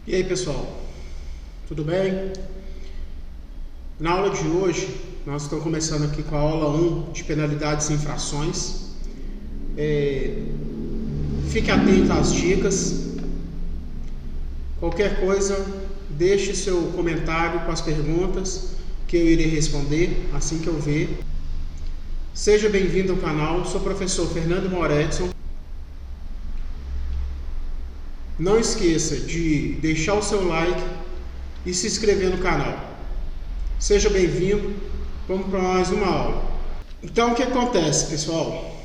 E aí pessoal, tudo bem? Na aula de hoje, nós estamos começando aqui com a aula 1 de penalidades e infrações. Fique atento às dicas. Qualquer coisa, deixe seu comentário com as perguntas que eu irei responder assim que eu ver. Seja bem-vindo ao canal, sou o professor Fernando Moretson. Não esqueça de deixar o seu like e se inscrever no canal. Seja bem-vindo, vamos para mais uma aula. Então, o que acontece, pessoal?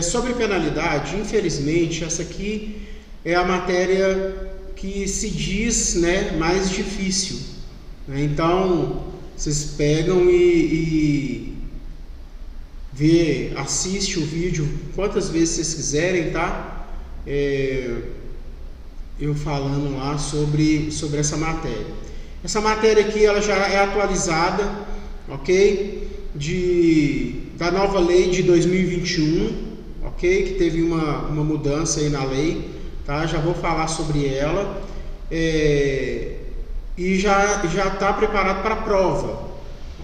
Sobre penalidade, infelizmente, essa aqui é a matéria que se diz, mais difícil. Então, vocês pegam e assiste o vídeo quantas vezes vocês quiserem, tá? Eu falando lá sobre essa matéria. Essa matéria aqui ela já é atualizada, ok? Da nova lei de 2021, ok? Que teve uma mudança aí na lei, tá? Já vou falar sobre ela e já está preparado para a prova,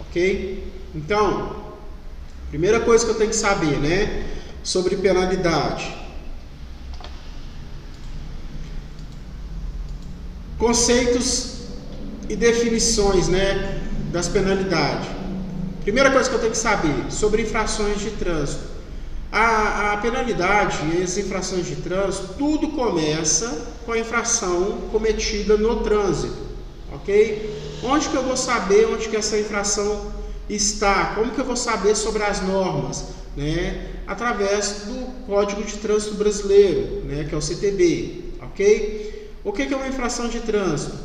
ok? Então, primeira coisa que eu tenho que saber, sobre penalidade. Conceitos e definições, das penalidades. Primeira coisa que eu tenho que saber sobre infrações de trânsito. A penalidade e as infrações de trânsito, tudo começa com a infração cometida no trânsito, ok? Onde que eu vou saber onde que essa infração está? Como que eu vou saber sobre as normas? Através do Código de Trânsito Brasileiro, que é o CTB, ok? O que é uma infração de trânsito?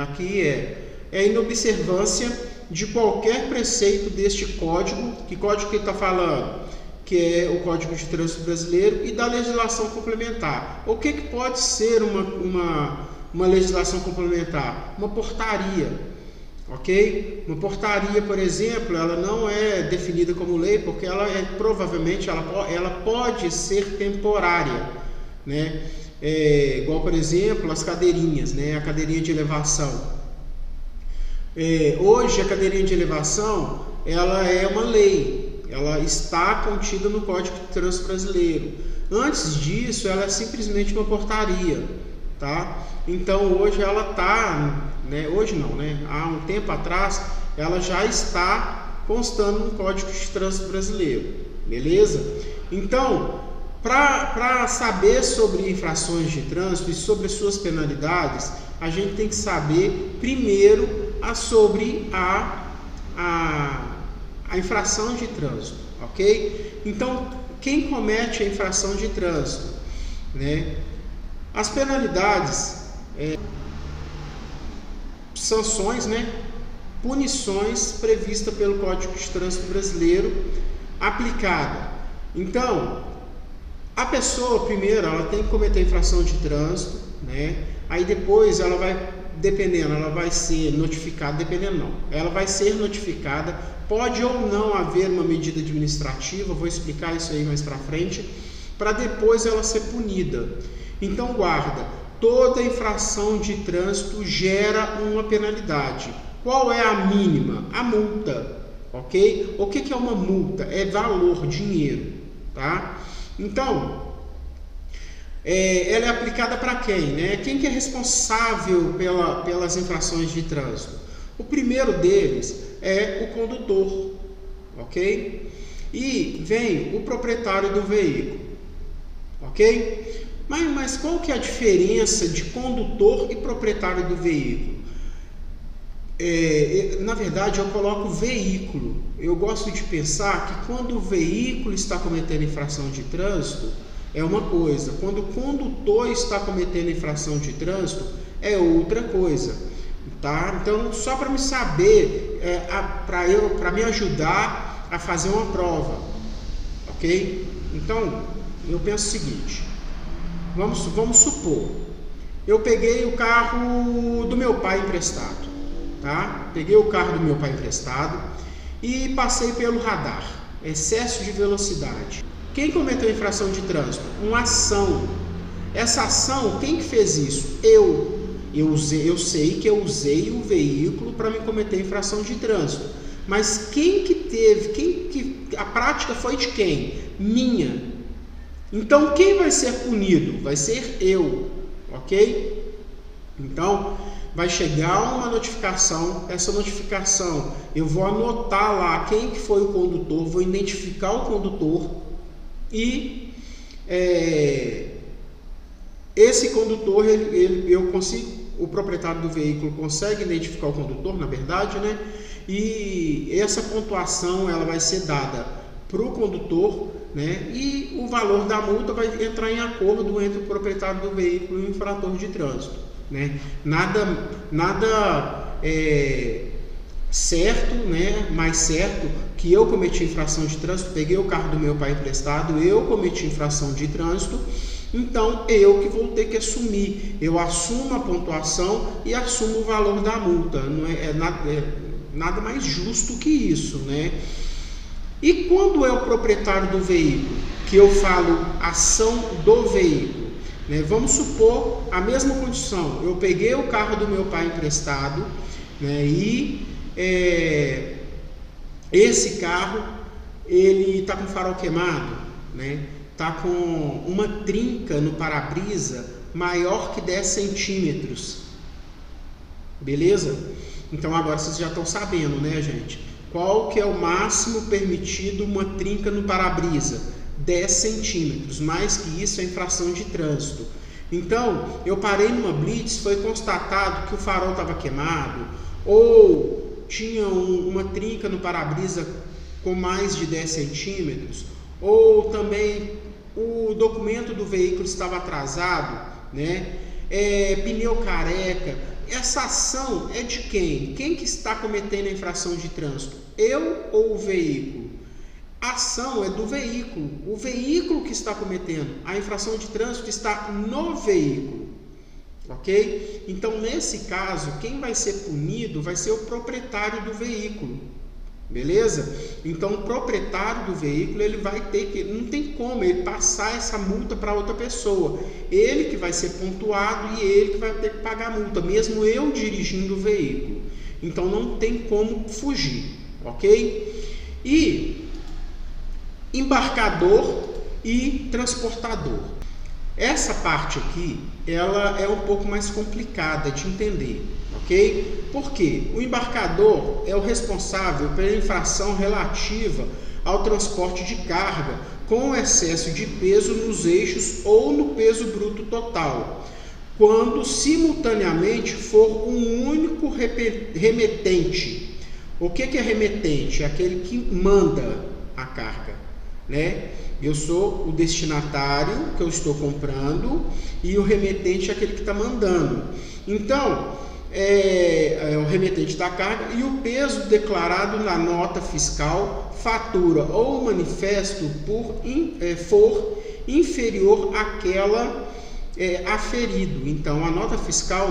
Aqui é a inobservância de qualquer preceito deste código. Que código que está falando? Que é o Código de Trânsito Brasileiro e da legislação complementar. O que pode ser uma legislação complementar? Uma portaria, ok? Uma portaria, por exemplo, ela não é definida como lei porque provavelmente ela pode ser temporária, igual, por exemplo, as cadeirinhas, a cadeirinha de elevação. Hoje a cadeirinha de elevação ela é uma lei, ela está contida no Código de Trânsito Brasileiro. Antes disso, ela é simplesmente uma portaria, tá? Então hoje ela está, hoje não, há um tempo atrás ela já está constando no Código de Trânsito Brasileiro, beleza? Então, para saber sobre infrações de trânsito e sobre suas penalidades, a gente tem que saber primeiro sobre a infração de trânsito, ok? Então, quem comete a infração de trânsito? As penalidades, sanções, punições previstas pelo Código de Trânsito Brasileiro aplicada. Então, a pessoa, primeiro, ela tem que cometer infração de trânsito, aí depois ela vai ser notificada, ela vai ser notificada, pode ou não haver uma medida administrativa, vou explicar isso aí mais para frente, para depois ela ser punida. Então guarda, toda infração de trânsito gera uma penalidade. Qual é a mínima? A multa, ok? O que é uma multa? É valor, dinheiro, tá? Então, ela é aplicada para quem? Quem que é responsável pelas infrações de trânsito? O primeiro deles é o condutor, ok? E vem o proprietário do veículo, ok? Mas qual que é a diferença de condutor e proprietário do veículo? Na verdade, eu coloco veículo. Eu gosto de pensar que quando o veículo está cometendo infração de trânsito, é uma coisa. Quando o condutor está cometendo infração de trânsito, é outra coisa, tá? Então, só para me saber, para me ajudar a fazer uma prova, ok? Então, eu penso o seguinte: vamos supor, eu peguei o carro do meu pai emprestado, tá? Peguei o carro do meu pai emprestado e passei pelo radar, excesso de velocidade. Quem cometeu infração de trânsito? Uma ação. Essa ação, quem que fez isso? Eu. eu sei que eu usei o veículo para me cometer infração de trânsito. Mas a prática foi de quem? Minha. Então, quem vai ser punido? Vai ser eu, ok? Então, vai chegar uma notificação, essa notificação eu vou anotar lá quem que foi o condutor, vou identificar o condutor e esse condutor, o proprietário do veículo consegue identificar o condutor, na verdade, né? E essa pontuação ela vai ser dada para o condutor, né? E o valor da multa vai entrar em acordo entre o proprietário do veículo e o infrator de trânsito, né? Nada certo, né? Mais certo que eu cometi infração de trânsito, peguei o carro do meu pai emprestado, eu cometi infração de trânsito, então eu que vou ter que assumir, eu assumo a pontuação e assumo o valor da multa, não nada mais justo que isso, né? E quando é o proprietário do veículo, que eu falo ação do veículo, né? Vamos supor a mesma condição, eu peguei o carro do meu pai emprestado, né? E esse carro, ele está com farol queimado, né? Está com uma trinca no para-brisa maior que 10 centímetros, beleza? Então agora vocês já estão sabendo, né, gente? Qual que é o máximo permitido uma trinca no para-brisa? 10 centímetros, mais que isso é infração de trânsito. Então, eu parei numa blitz, foi constatado que o farol estava queimado, ou tinha uma trinca no para-brisa com mais de 10 centímetros, ou também o documento do veículo estava atrasado, né? Pneu careca. Essa ação é de quem? Quem que está cometendo a infração de trânsito? Eu ou o veículo? A ação é do veículo. O veículo que está cometendo. A infração de trânsito está no veículo. Ok? Então, nesse caso, quem vai ser punido vai ser o proprietário do veículo. Beleza? Então, o proprietário do veículo, ele vai ter que, não tem como ele passar essa multa para outra pessoa. Ele que vai ser pontuado e ele que vai ter que pagar a multa, mesmo eu dirigindo o veículo. Então, não tem como fugir, ok? E embarcador e transportador. Essa parte aqui, ela é um pouco mais complicada de entender, ok? Porque o embarcador é o responsável pela infração relativa ao transporte de carga com excesso de peso nos eixos ou no peso bruto total, quando simultaneamente for um único remetente. O que é remetente? É aquele que manda a carga, né? Eu sou o destinatário que eu estou comprando e o remetente é aquele que está mandando. Então, é o remetente da carga e o peso declarado na nota fiscal, fatura ou manifesto for inferior àquela aferido. Então, a nota fiscal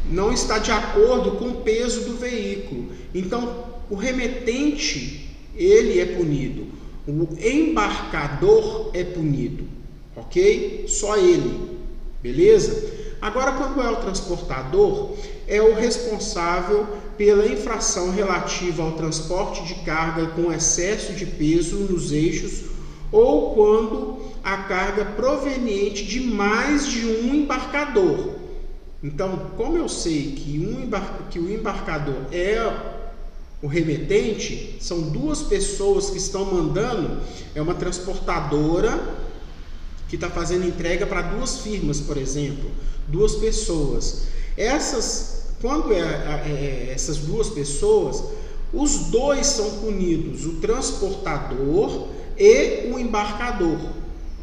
não está de acordo com o peso do veículo. Então, o remetente ele é punido, o embarcador é punido, ok? Só ele, beleza? Agora, quando é o transportador, é o responsável pela infração relativa ao transporte de carga com excesso de peso nos eixos ou quando a carga proveniente de mais de um embarcador. Então, como eu sei que o embarcador é o remetente, são duas pessoas que estão mandando, é uma transportadora que está fazendo entrega para duas firmas, por exemplo, duas pessoas. Quando essas duas pessoas, os dois são punidos, o transportador e o embarcador,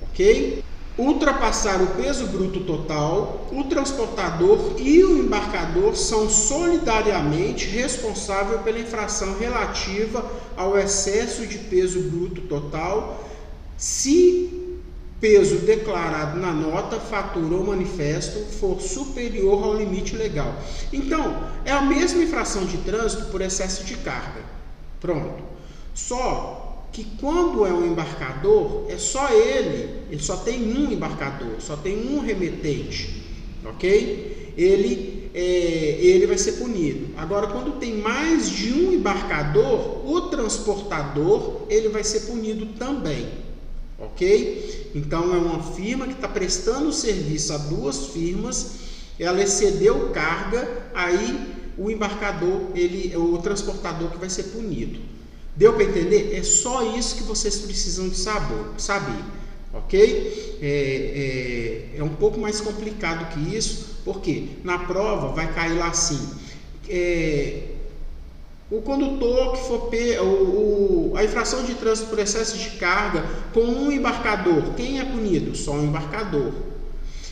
ok? Ultrapassar o peso bruto total, o transportador e o embarcador são solidariamente responsáveis pela infração relativa ao excesso de peso bruto total, se peso declarado na nota, fatura ou manifesto for superior ao limite legal. Então, é a mesma infração de trânsito por excesso de carga. Pronto. Só que quando é um embarcador, é só ele só tem um embarcador, só tem um remetente, ok? Ele vai ser punido. Agora, quando tem mais de um embarcador, o transportador, ele vai ser punido também, ok? Então, é uma firma que está prestando serviço a duas firmas, ela excedeu carga, aí o embarcador, o transportador que vai ser punido. Deu para entender? É só isso que vocês precisam de saber, ok? É um pouco mais complicado que isso, porque na prova vai cair lá assim, o condutor que for a infração de trânsito por excesso de carga com um embarcador, quem é punido? Só um embarcador.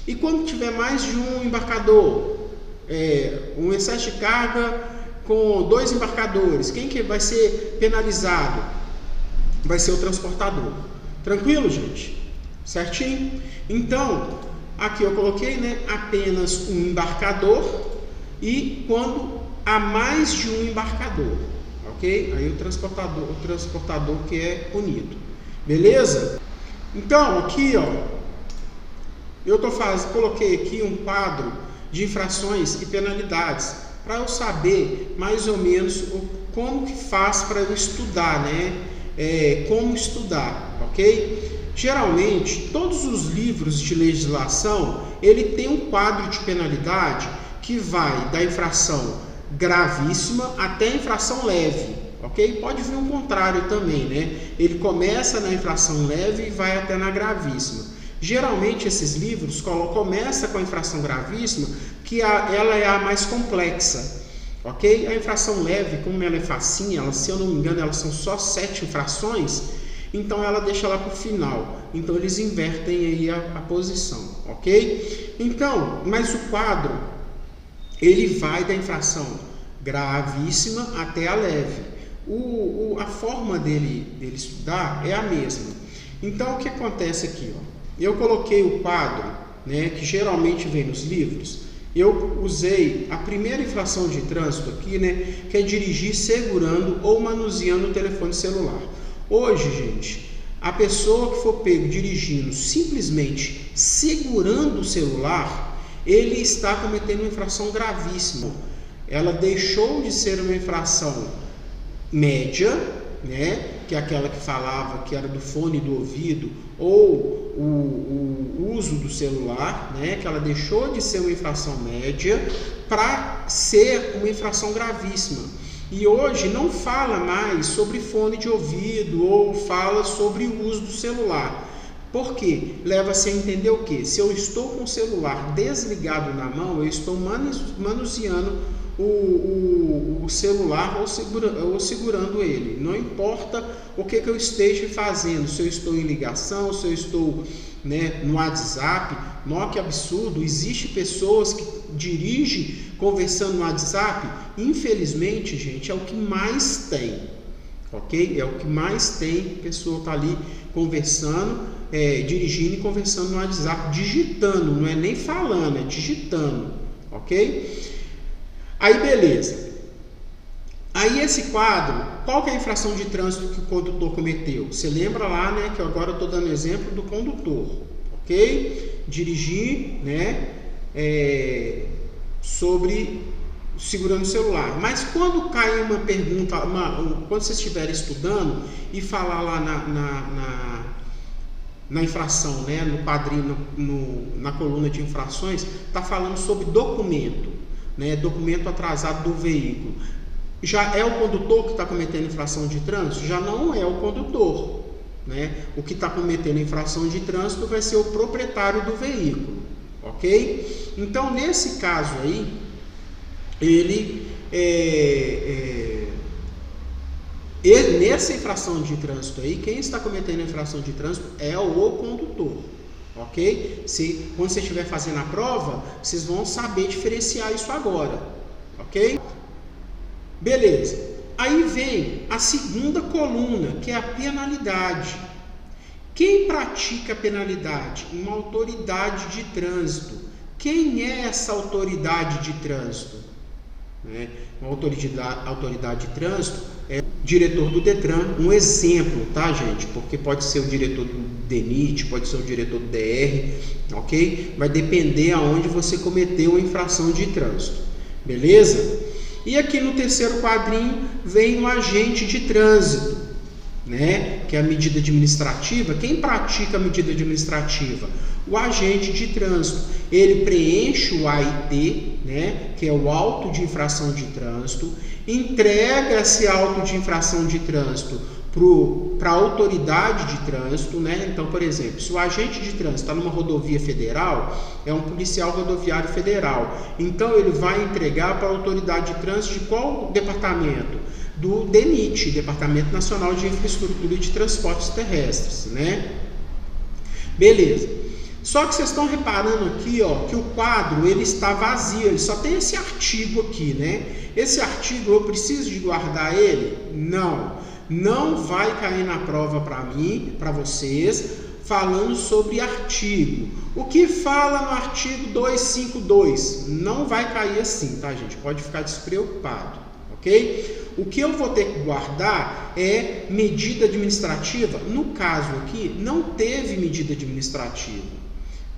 E quando tiver mais de um embarcador, um excesso de carga com dois embarcadores, quem que vai ser penalizado? Vai ser o transportador. Tranquilo, gente? Certinho? Então, aqui eu coloquei, né, apenas um embarcador e quando há mais de um embarcador, ok? Aí o transportador que é punido. Beleza? Então, aqui, ó, coloquei aqui um quadro de infrações e penalidades, para eu saber mais ou menos como que faz para eu estudar, né? Como estudar, ok? Geralmente, todos os livros de legislação, ele tem um quadro de penalidade que vai da infração gravíssima até a infração leve, ok? Pode vir o contrário também, né? Ele começa na infração leve e vai até na gravíssima. Geralmente esses livros começam com a infração gravíssima, que ela é a mais complexa, ok? A infração leve, como ela é facinha, se eu não me engano, elas são só 7 infrações, então ela deixa lá para o final. Então eles invertem aí a posição, ok? Então, mas o quadro, ele vai da infração gravíssima até a leve. A forma dele estudar é a mesma. Então, o que acontece aqui, ó? Eu coloquei o quadro, né, que geralmente vem nos livros. Eu usei a primeira infração de trânsito aqui, né, que é dirigir segurando ou manuseando o telefone celular. Hoje, gente, a pessoa que for pego dirigindo simplesmente segurando o celular, ele está cometendo uma infração gravíssima. Ela deixou de ser uma infração média, né, que é aquela que falava que era do fone do ouvido ou o uso do celular, né, que ela deixou de ser uma infração média para ser uma infração gravíssima. E hoje não fala mais sobre fone de ouvido ou fala sobre o uso do celular. Por quê? Leva-se a entender o quê? Se eu estou com o celular desligado na mão, eu estou manuseando o celular ou segurando ele. Não importa o que eu esteja fazendo, se eu estou em ligação, se eu estou, né, no WhatsApp. Nossa, que absurdo, existem pessoas que dirigem conversando no WhatsApp. Infelizmente, gente, é o que mais tem, ok? É o que mais tem, a pessoa está ali conversando, dirigindo e conversando no WhatsApp, digitando, não é nem falando, é digitando, ok? Aí beleza, aí esse quadro, qual que é a infração de trânsito que o condutor cometeu? Você lembra lá, né, que agora eu estou dando exemplo do condutor, ok? Dirigir, né, segurando o celular. Mas quando cai uma pergunta, quando você estiver estudando e falar lá na infração, né, no quadrinho, na coluna de infrações, está falando sobre documento. Né, documento atrasado do veículo. Já é o condutor que está cometendo infração de trânsito? Já não é o condutor, né? O que está cometendo infração de trânsito vai ser o proprietário do veículo, ok? Então, nesse caso aí, nessa infração de trânsito aí, quem está cometendo infração de trânsito é o condutor. Ok? Quando você estiver fazendo a prova, vocês vão saber diferenciar isso agora. Ok? Beleza. Aí vem a segunda coluna, que é a penalidade. Quem pratica a penalidade? Uma autoridade de trânsito. Quem é essa autoridade de trânsito? Uma autoridade de trânsito diretor do Detran, um exemplo, tá, gente? Porque pode ser o diretor do DENIT, pode ser o diretor do DR, ok? Vai depender aonde você cometeu a infração de trânsito, beleza? E aqui no terceiro quadrinho vem o agente de trânsito, né? Que é a medida administrativa. Quem pratica a medida administrativa? O agente de trânsito. Ele preenche o AIT, né? Que é o auto de infração de trânsito, entrega esse auto de infração de trânsito para a autoridade de trânsito, né? Então, por exemplo, se o agente de trânsito está numa rodovia federal, é um policial rodoviário federal. Então, ele vai entregar para a autoridade de trânsito de qual departamento? Do DENIT, Departamento Nacional de Infraestrutura e de Transportes Terrestres, né? Beleza. Só que vocês estão reparando aqui, ó, que o quadro ele está vazio, ele só tem esse artigo aqui, né? Esse artigo eu preciso de guardar ele? Não vai cair na prova para mim, para vocês, falando sobre artigo. O que fala no artigo 252? Não vai cair assim, tá, gente? Pode ficar despreocupado, ok? O que eu vou ter que guardar é medida administrativa. No caso aqui, não teve medida administrativa.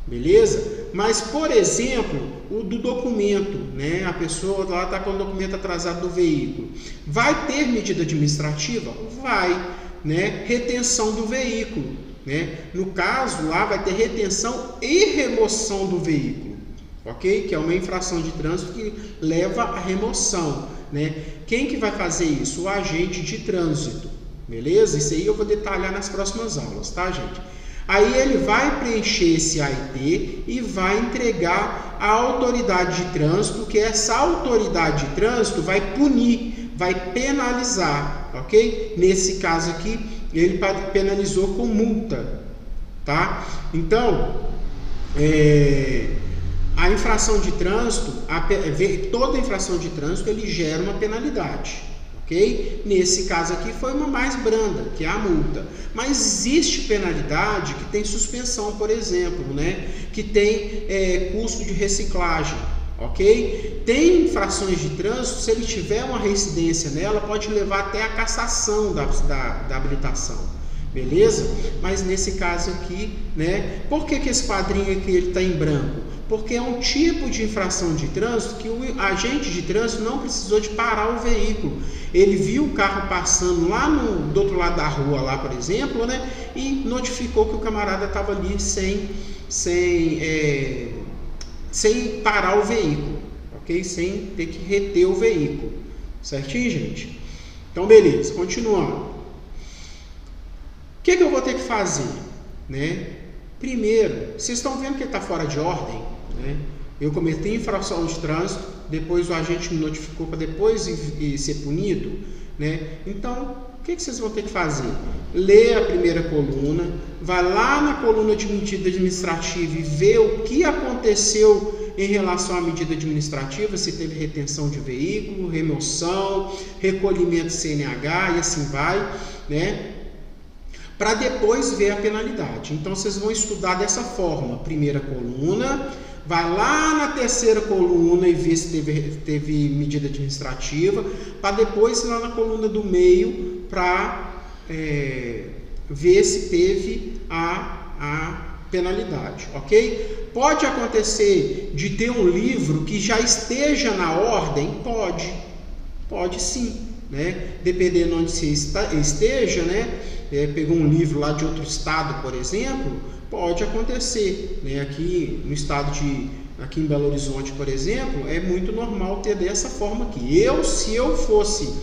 Beleza? Mas, por exemplo, o do documento, né? A pessoa lá está com o documento atrasado do veículo. Vai ter medida administrativa? Vai, né? Retenção do veículo, né? No caso, lá vai ter retenção e remoção do veículo, ok? Que é uma infração de trânsito que leva à remoção, né? Quem que vai fazer isso? O agente de trânsito, beleza? Isso aí eu vou detalhar nas próximas aulas, tá, gente? Aí ele vai preencher esse AIT e vai entregar à autoridade de trânsito, que essa autoridade de trânsito vai punir, vai penalizar, ok? Nesse caso aqui, ele penalizou com multa, tá? Então, a infração de trânsito, toda infração de trânsito, ele gera uma penalidade. Okay? Nesse caso aqui foi uma mais branda, que é a multa. Mas existe penalidade que tem suspensão, por exemplo, né? Que tem custo de reciclagem, ok? Tem infrações de trânsito, se ele tiver uma reincidência nela, pode levar até a cassação da habilitação, beleza? Mas nesse caso aqui, né? Por que esse quadrinho aqui ele está em branco? Porque é um tipo de infração de trânsito que o agente de trânsito não precisou de parar o veículo. Ele viu o carro passando lá do outro lado da rua, lá, por exemplo, né? E notificou que o camarada estava ali sem parar o veículo, ok? Sem ter que reter o veículo, certinho, gente? Então, beleza, continuando. O que eu vou ter que fazer, né? Primeiro, vocês estão vendo que ele está fora de ordem, né? Eu cometi infração de trânsito, depois o agente me notificou para depois ser punido, né? Então, o que vocês vão ter que fazer? Ler a primeira coluna, vai lá na coluna de medida administrativa e ver o que aconteceu em relação à medida administrativa, se teve retenção de veículo, remoção, recolhimento CNH e assim vai, né? Para depois ver a penalidade. Então, vocês vão estudar dessa forma. Primeira coluna, vai lá na terceira coluna e ver se teve medida administrativa, para depois ir lá na coluna do meio para ver se teve a penalidade, ok? Pode acontecer de ter um livro que já esteja na ordem? Pode sim, né? Dependendo onde você esteja, né? Pegou um livro lá de outro estado, por exemplo, pode acontecer, né? Aqui no estado aqui em Belo Horizonte, por exemplo, é muito normal ter dessa forma aqui. Se eu fosse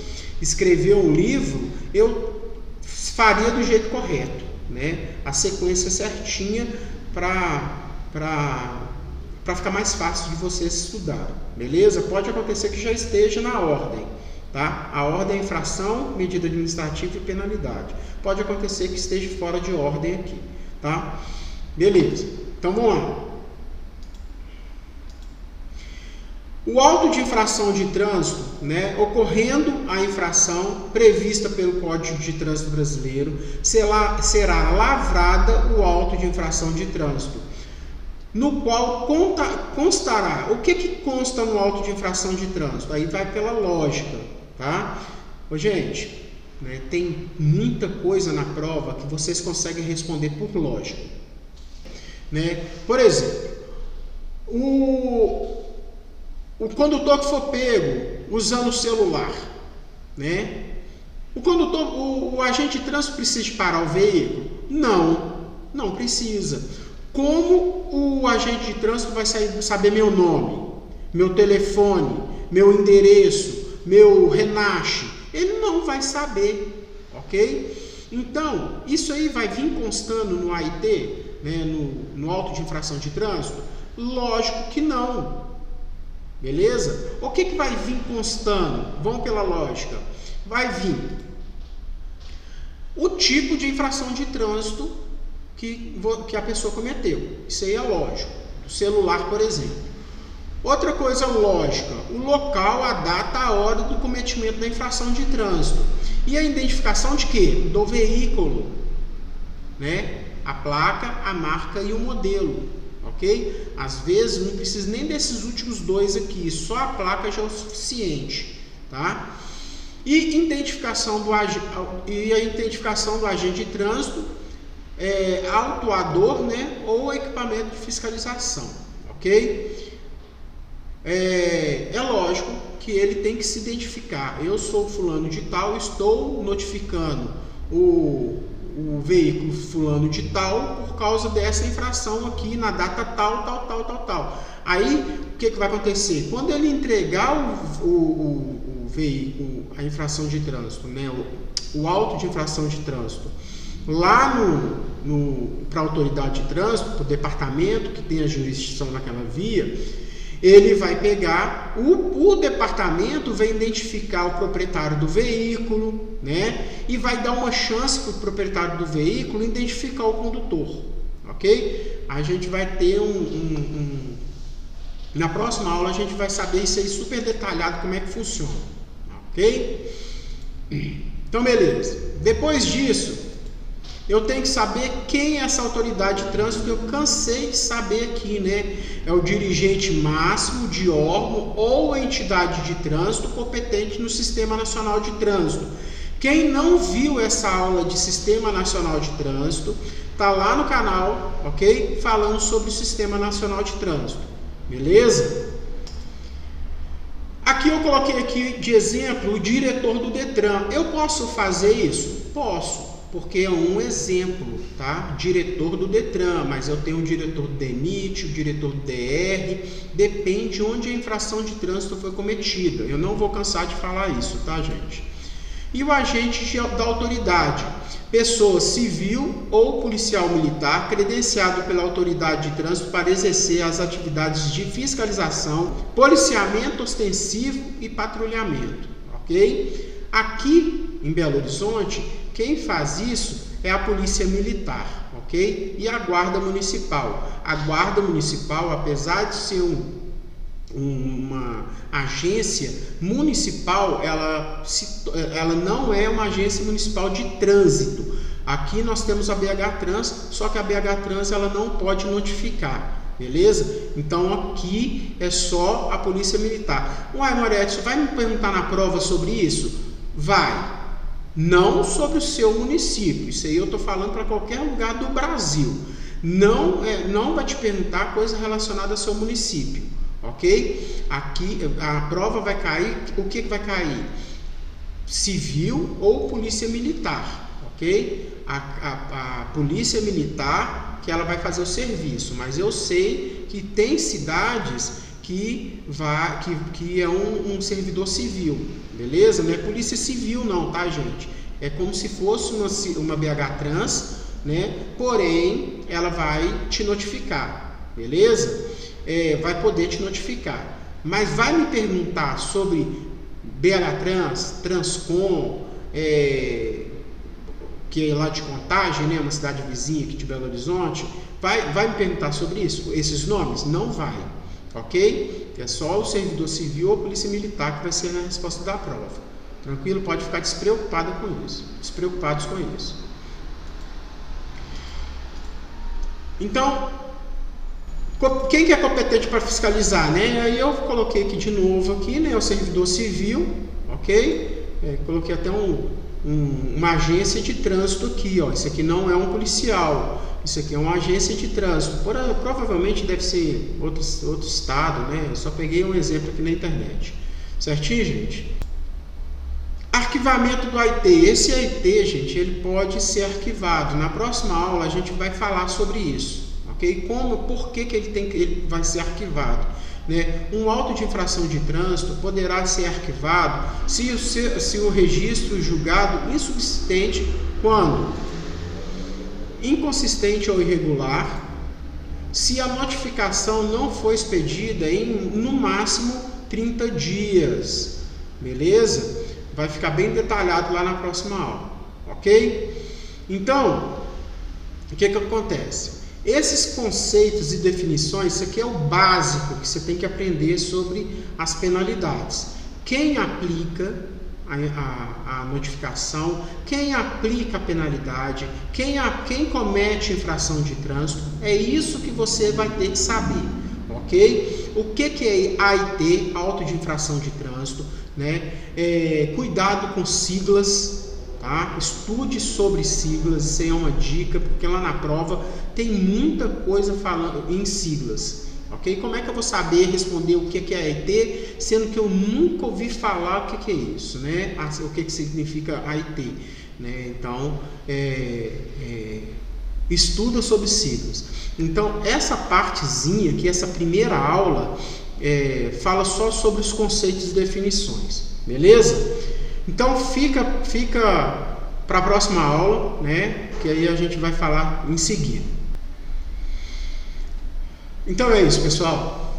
escrever um livro, eu faria do jeito correto, né? A sequência certinha para ficar mais fácil de vocês estudarem, beleza? Pode acontecer que já esteja na ordem, tá? A ordem é infração, medida administrativa e penalidade. Pode acontecer que esteja fora de ordem aqui, tá? Beleza, então vamos lá. O auto de infração de trânsito, né, ocorrendo a infração prevista pelo Código de Trânsito Brasileiro, será lavrada o auto de infração de trânsito, no qual constará. O que consta no auto de infração de trânsito? Aí vai pela lógica, tá? Ô, gente, né, tem muita coisa na prova que vocês conseguem responder por lógica, né? Por exemplo, o condutor que for pego usando o celular, né? O agente de trânsito precisa de parar o veículo? Não precisa. Como o agente de trânsito vai saber meu nome, meu telefone, meu endereço, meu RENASH? Ele não vai saber, ok? Então, isso aí vai vir constando no AIT, né, no auto de infração de trânsito? Lógico que não. Beleza? O que vai vir constando? Vamos pela lógica. Vai vir o tipo de infração de trânsito que a pessoa cometeu. Isso aí é lógico. O celular, por exemplo. Outra coisa lógica, o local, a data, a hora do cometimento da infração de trânsito. E a identificação de quê? Do veículo, né? A placa, a marca e o modelo, ok? Às vezes não precisa nem desses últimos dois aqui, só a placa já é o suficiente, tá? E a identificação do agente de trânsito, autuador, né? Ou equipamento de fiscalização, ok? É lógico que ele tem que se identificar. Eu sou fulano de tal, estou notificando o veículo fulano de tal por causa dessa infração aqui na data tal. Aí, o que vai acontecer? Quando ele entregar o veículo, a infração de trânsito, né, o auto de infração de trânsito, lá para a autoridade de trânsito, para o departamento que tem a jurisdição naquela via, ele vai pegar, o departamento vai identificar o proprietário do veículo, né? E vai dar uma chance para o proprietário do veículo identificar o condutor, ok? A gente vai ter na próxima aula a gente vai saber isso aí super detalhado, como é que funciona, ok? Então, beleza. Depois disso, eu tenho que saber quem é essa autoridade de trânsito, que eu cansei de saber aqui, né? É o dirigente máximo de órgão ou entidade de trânsito competente no Sistema Nacional de Trânsito. Quem não viu essa aula de Sistema Nacional de Trânsito, tá lá no canal, ok? Falando sobre o Sistema Nacional de Trânsito, beleza? Aqui eu coloquei aqui de exemplo o diretor do Detran. Eu posso fazer isso? Posso. Porque é um exemplo, tá? Diretor do Detran, mas eu tenho o diretor do DENIT, o diretor do DR, depende onde a infração de trânsito foi cometida. Eu não vou cansar de falar isso, tá, gente? E o agente da autoridade, pessoa civil ou policial militar credenciado pela autoridade de trânsito para exercer as atividades de fiscalização, policiamento ostensivo e patrulhamento, ok? Aqui em Belo Horizonte, quem faz isso é a Polícia Militar, ok? E a Guarda Municipal. A Guarda Municipal, apesar de ser uma agência municipal, ela não é uma agência municipal de trânsito. Aqui nós temos a BH Trans, só que a BH Trans ela não pode notificar, beleza? Então aqui é só a Polícia Militar. Uai, Moretti, você vai me perguntar na prova sobre isso? Vai. Não sobre o seu município, isso aí eu estou falando para qualquer lugar do Brasil. Não vai te perguntar coisa relacionada ao seu município, ok? Aqui a prova vai cair, o que vai cair? Civil ou polícia militar, ok? A polícia militar que ela vai fazer o serviço, mas eu sei que tem cidades que é um servidor civil, beleza? Não é polícia civil não, tá, gente? É como se fosse uma BH Trans, né? Porém, ela vai te notificar, beleza? Vai poder te notificar. Mas vai me perguntar sobre BH Trans, Transcom, que é lá de Contagem, né? Uma cidade vizinha aqui de Belo Horizonte. Vai me perguntar sobre isso? Esses nomes? Não vai. Ok? É só o servidor civil ou a polícia militar que vai ser a resposta da prova. Tranquilo? Pode ficar despreocupados com isso. Então, quem que é competente para fiscalizar, né? Aí eu coloquei aqui de novo aqui, né? O servidor civil, ok? coloquei até uma agência de trânsito aqui, ó. Isso aqui não é um policial, isso aqui é uma agência de trânsito. Provavelmente deve ser outro estado, né? Eu só peguei um exemplo aqui na internet. Certinho, gente? Arquivamento do AIT. Esse AIT, gente, ele pode ser arquivado. Na próxima aula a gente vai falar sobre isso, ok? Por que ele vai ser arquivado, né? Um auto de infração de trânsito poderá ser arquivado se o registro julgado insubsistente quando inconsistente ou irregular, se a notificação não for expedida em no máximo 30 dias, beleza? Vai ficar bem detalhado lá na próxima aula, ok? Então, o que acontece? Esses conceitos e definições, isso aqui é o básico que você tem que aprender sobre as penalidades. Quem aplica a notificação, quem aplica a penalidade, quem comete infração de trânsito, é isso que você vai ter que saber, ok? O que é AIT, auto de infração de trânsito, né? Cuidado com siglas, tá? Estude sobre siglas, isso aí é uma dica, porque lá na prova tem muita coisa falando em siglas, ok? Como é que eu vou saber responder o que é AIT, sendo que eu nunca ouvi falar o que é isso, né? O que significa AIT, né? Então, estuda sobre siglas. Então, essa partezinha aqui, essa primeira aula, fala só sobre os conceitos e definições, beleza? Então, fica para a próxima aula, né? Que aí a gente vai falar em seguida. Então é isso, pessoal.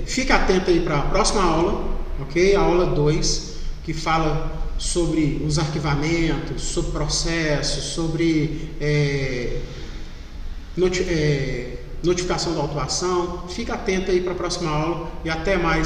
Fica atento aí para a próxima aula, ok? A aula 2, que fala sobre os arquivamentos, sobre processos, sobre notificação da autuação. Fica atento aí para a próxima aula e até mais.